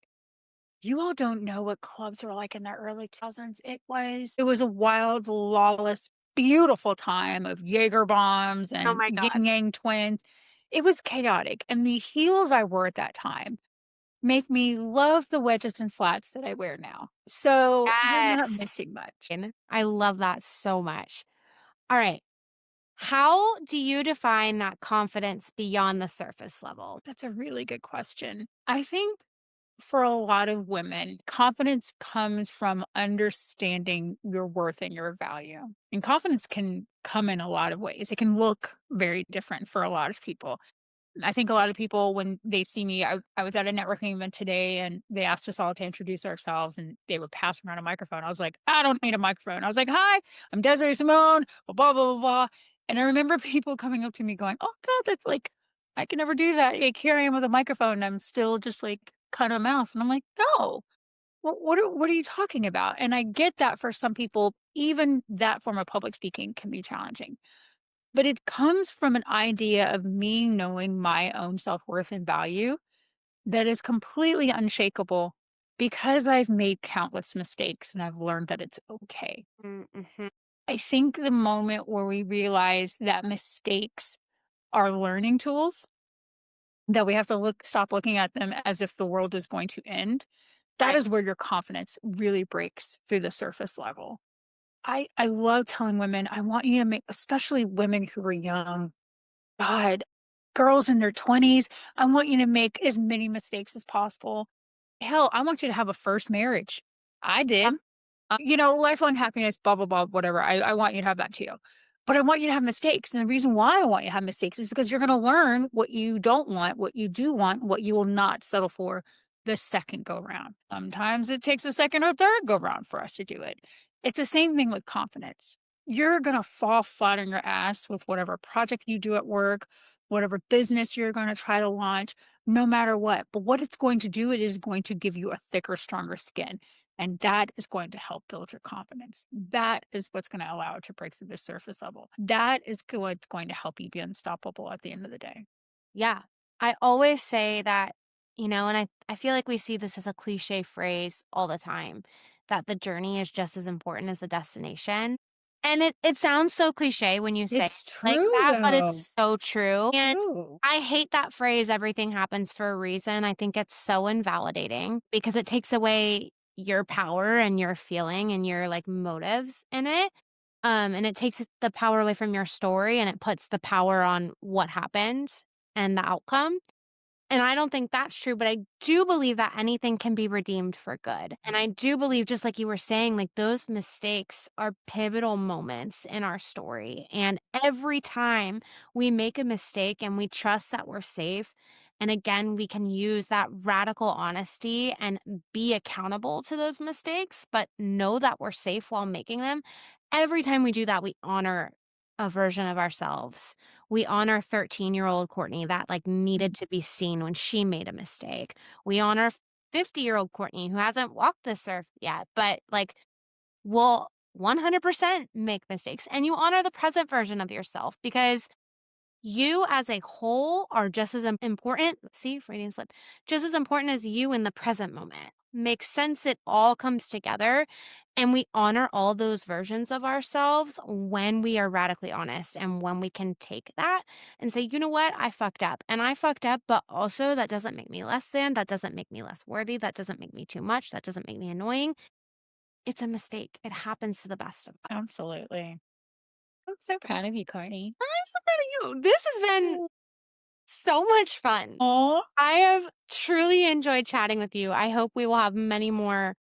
you all don't know what clubs were like in the early 2000s. It was a wild, lawless, beautiful time of Jaeger bombs Oh and my god. yin yang twins. It was chaotic, and the heels I wore at that time make me love the wedges and flats that I wear now. So, you're not Yes. missing much. And I love that so much. All right. How do you define that confidence beyond the surface level? That's a really good question. I think for a lot of women, confidence comes from understanding your worth and your value. And confidence can come in a lot of ways. It can look very different for a lot of people. I think a lot of people, when they see me, I was at a networking event today and they asked us all to introduce ourselves and they would pass around a microphone. I was like, I don't need a microphone. I was like, hi, I'm Desiree Simone, blah, blah, blah, blah, blah. And I remember people coming up to me going, oh, God, that's like, I can never do that. Like, here I am with a microphone. And I'm still just like kind of a mouse. And I'm like, no, what are you talking about? And I get that for some people, even that form of public speaking can be challenging, but it comes from an idea of me knowing my own self-worth and value that is completely unshakable because I've made countless mistakes and I've learned that it's okay. Mm-hmm. I think the moment where we realize that mistakes are learning tools, that we have to stop looking at them as if the world is going to end, that Right. is where your confidence really breaks through the surface level. I love telling women, I want you to make, especially women who are young, God, girls in their 20s, I want you to make as many mistakes as possible. Hell, I want you to have a first marriage. I Yeah. did. Lifelong happiness, blah, blah, blah, whatever. I want you to have that too. But I want you to have mistakes. And the reason why I want you to have mistakes is because you're going to learn what you don't want, what you do want, what you will not settle for the second go round. Sometimes it takes a second or third go round for us to do it. It's the same thing with confidence. You're going to fall flat on your ass with whatever project you do at work, whatever business you're going to try to launch, no matter what. But what it's going to do, it is going to give you a thicker, stronger skin, and that is going to help build your confidence. That is what's going to allow it to break through the surface level. That is what's going to help you be unstoppable at the end of the day. Yeah. I always say that And I feel like we see this as a cliche phrase all the time, that the journey is just as important as the destination. And it sounds so cliche when you say it It's like true that, but though. it's so true. And True. I hate that phrase, everything happens for a reason. I think it's so invalidating because it takes away your power and your feeling and your like motives in it. And it takes the power away from your story and it puts the power on what happened and the outcome. And I don't think that's true, but I do believe that anything can be redeemed for good. And I do believe, just like you were saying, like those mistakes are pivotal moments in our story. And every time we make a mistake and we trust that we're safe, and again, we can use that radical honesty and be accountable to those mistakes, but know that we're safe while making them. Every time we do that, we honor a version of ourselves. We honor 13-year-old Courtney that, like, needed to be seen when she made a mistake. We honor 50-year-old Courtney who hasn't walked this earth yet, but, like, will 100% make mistakes, and you honor the present version of yourself because you as a whole are just as important. See, Freudian slip. Just as important as you in the present moment. Makes sense. It all comes together. And we honor all those versions of ourselves when we are radically honest and when we can take that and say, you know what, I fucked up. And I fucked up, but also that doesn't make me less than. That doesn't make me less worthy. That doesn't make me too much. That doesn't make me annoying. It's a mistake. It happens to the best of us. Absolutely. I'm so proud of you, Courtney. I'm so proud of you. This has been so much fun. Oh, I have truly enjoyed chatting with you. I hope we will have many more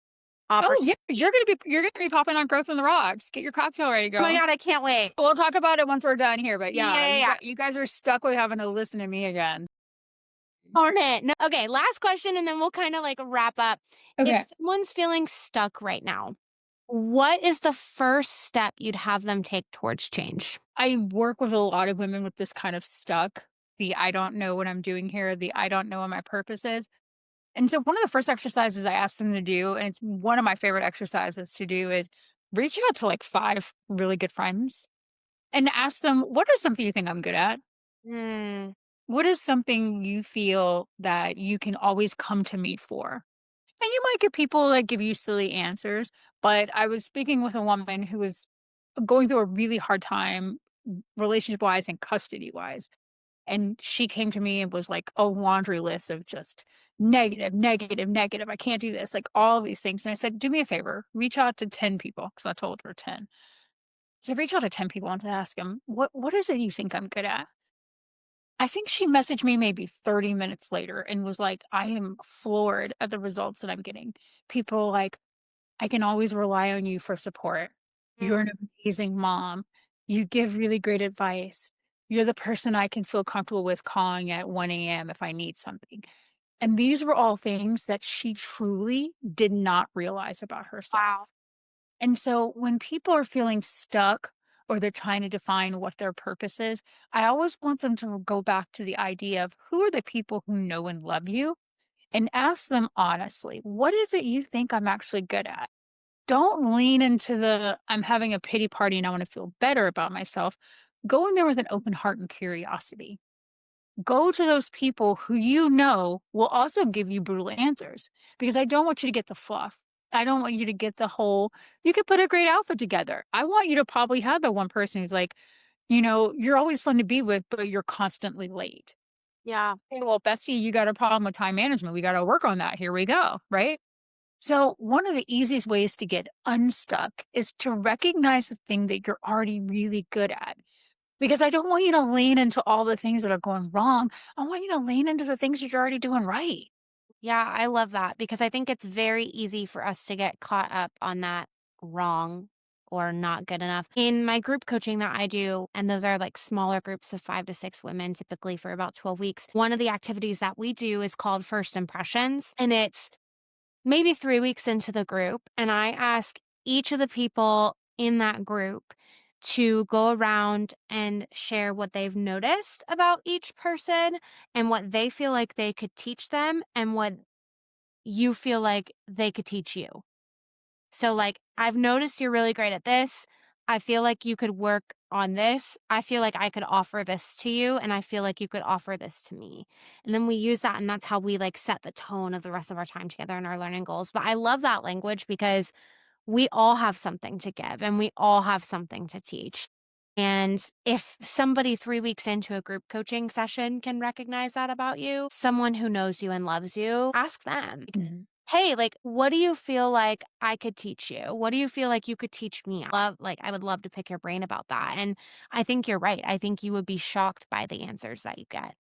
oh yeah, opportunities. you're gonna be popping on Growth on the Rocks. Get your cocktail ready, Oh my girl. god, I can't wait. We'll talk about it once we're done here, but Yeah, yeah, yeah, yeah. you guys are stuck with having to listen to me again. Darn it. No, okay, last question and then we'll kind of like wrap up. If Okay. someone's feeling stuck right now, what is the first step you'd have them take towards change? I work with a lot of women with this kind of stuck, the I don't know what I'm doing here, the I don't know what my purpose is. And so one of the first exercises I ask them to do, and it's one of my favorite exercises to do, is reach out to like 5 really good friends and ask them, what is something you think I'm good at? Mm, What is something you feel that you can always come to me for? And you might get people that give you silly answers, but I was speaking with a woman who was going through a really hard time relationship wise and custody wise. And she came to me and was like a laundry list of just negative, negative, negative. I can't do this, like all of these things. And I said, do me a favor, reach out to 10 people. Cause I told her 10. So reach out to 10 people and to ask them, what is it you think I'm good at? I think she messaged me maybe 30 minutes later and was like, I am floored at the results that I'm getting. People like, I can always rely on you for support. You're mm, an amazing mom. You give really great advice. You're the person I can feel comfortable with calling at 1 a.m. if I need something. And these were all things that she truly did not realize about herself. wow. And so when people are feeling stuck or they're trying to define what their purpose is, I always want them to go back to the idea of who are the people who know and love you and ask them honestly, what is it you think I'm actually good at? Don't lean into the I'm having a pity party and I want to feel better about myself. Go in there with an open heart and curiosity. Go to those people who you know will also give you brutal answers because I don't want you to get the fluff. I don't want you to get the whole, you could put a great outfit together. I want you to probably have that one person who's like, you're always fun to be with, but you're constantly late. Yeah. Hey, well, bestie, you got a problem with time management. We got to work on that. Here we go. Right. So, one of the easiest ways to get unstuck is to recognize the thing that you're already really good at. Because I don't want you to lean into all the things that are going wrong. I want you to lean into the things that you're already doing right. Yeah, I love that because I think it's very easy for us to get caught up on that wrong or not good enough. In my group coaching that I do, and those are like smaller groups of 5 to 6 women, typically for about 12 weeks, one of the activities that we do is called First Impressions. And it's maybe 3 weeks into the group, and I ask each of the people in that group to go around and share what they've noticed about each person and what they feel like they could teach them and what you feel like they could teach you. So, like, I've noticed you're really great at this. I feel like you could work on this. I feel like I could offer this to you, and I feel like you could offer this to me." And then we use that, and that's how we like set the tone of the rest of our time together and our learning goals. But I love that language because we all have something to give and we all have something to teach. And if somebody 3 weeks into a group coaching session can recognize that about you, someone who knows you and loves you, ask them, like, Mhm. "Hey, like, what do you feel like I could teach you? What do you feel like you could teach me?" I would love to pick your brain about that. And I think you're right. I think you would be shocked by the answers that you get.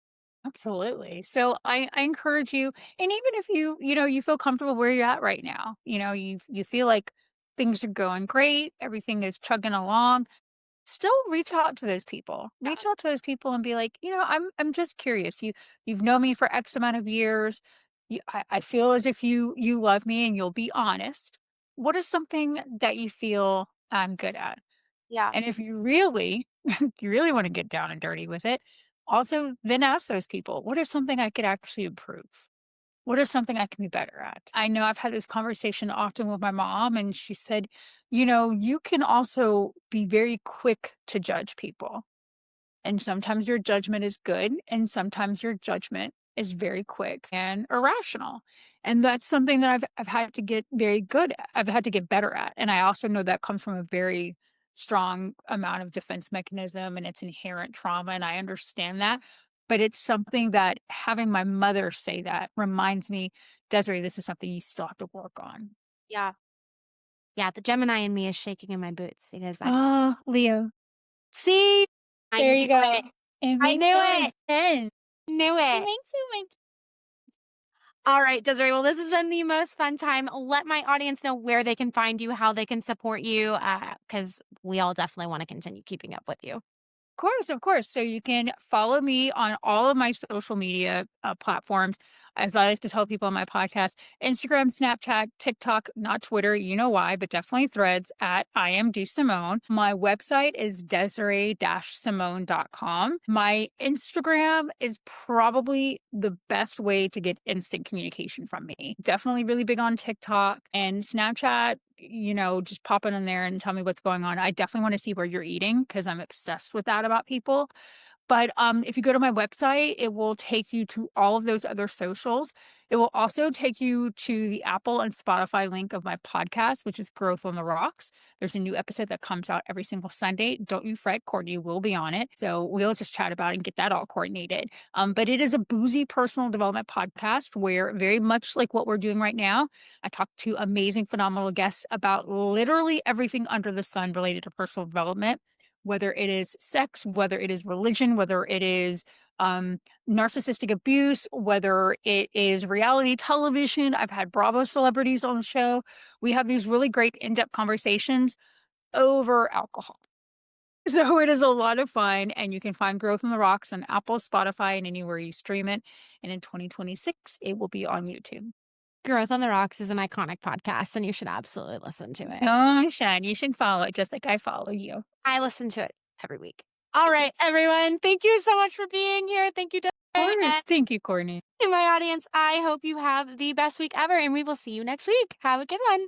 Absolutely. So I encourage you, and even if you feel comfortable where you're at right now, you feel like things are going great, everything is chugging along, still reach out to those people. Yeah. Reach out to those people and be like, I'm just curious. You've known me for X amount of years. I feel as if you love me and you'll be honest. What is something that you feel I'm good at? Yeah. And if you really, you really want to get down and dirty with it, also then ask those people, what is something I could actually improve? What is something I can be better at? I know I've had this conversation often with my mom, and she said, you can also be very quick to judge people. And sometimes your judgment is good, and sometimes your judgment is very quick and irrational. And that's something that I've had to get very good at. I've had to get better at. And I also know that comes from a very strong amount of defense mechanism and it's inherent trauma. And I understand that. But it's something that having my mother say that reminds me, Desiree, this is something you still have to work on. Yeah. Yeah. The Gemini in me is shaking in my boots because I Ah, Leo. see, I There knew you go. it. It I makes knew so it. much sense. Knew It it. makes so much. All right, Desiree. Well, this has been the most fun time. Let my audience know where they can find you, how they can support you, because we all definitely want to continue keeping up with you. Of course, of course. So you can follow me on all of my social media platforms. As I like to tell people on my podcast, Instagram, Snapchat, TikTok, not Twitter, you know why, but definitely threads at I am D Simone. My website is desiree-simone.com. My Instagram is probably the best way to get instant communication from me. Definitely really big on TikTok and Snapchat, just pop it in there and tell me what's going on. I definitely want to see where you're eating because I'm obsessed with that about people. But if you go to my website, it will take you to all of those other socials. It will also take you to the Apple and Spotify link of my podcast, which is Growth on the Rocks. There's a new episode that comes out every single Sunday. Don't you fret, Courtney will be on it. So we'll just chat about it and get that all coordinated. But it is a boozy personal development podcast where, very much like what we're doing right now, I talk to amazing, phenomenal guests about literally everything under the sun related to personal development, whether it is sex, whether it is religion, whether it is um, narcissistic abuse, whether it is reality television. I've had Bravo celebrities on the show. We have these really great in depth conversations over alcohol. So it is a lot of fun, and you can find Growth in the Rocks on Apple, Spotify, and anywhere you stream it. And in 2026, it will be on YouTube. Growth on the Rocks is an iconic podcast, and you should absolutely listen to it. Oh, Shine, you should follow it just like I follow you. I listen to it every week. All right, Yes. everyone. Thank you so much for being here. Thank you, Of Desiree. course. And Thank you, Courtney. to my audience, I hope you have the best week ever, and we will see you next week. Have a good one.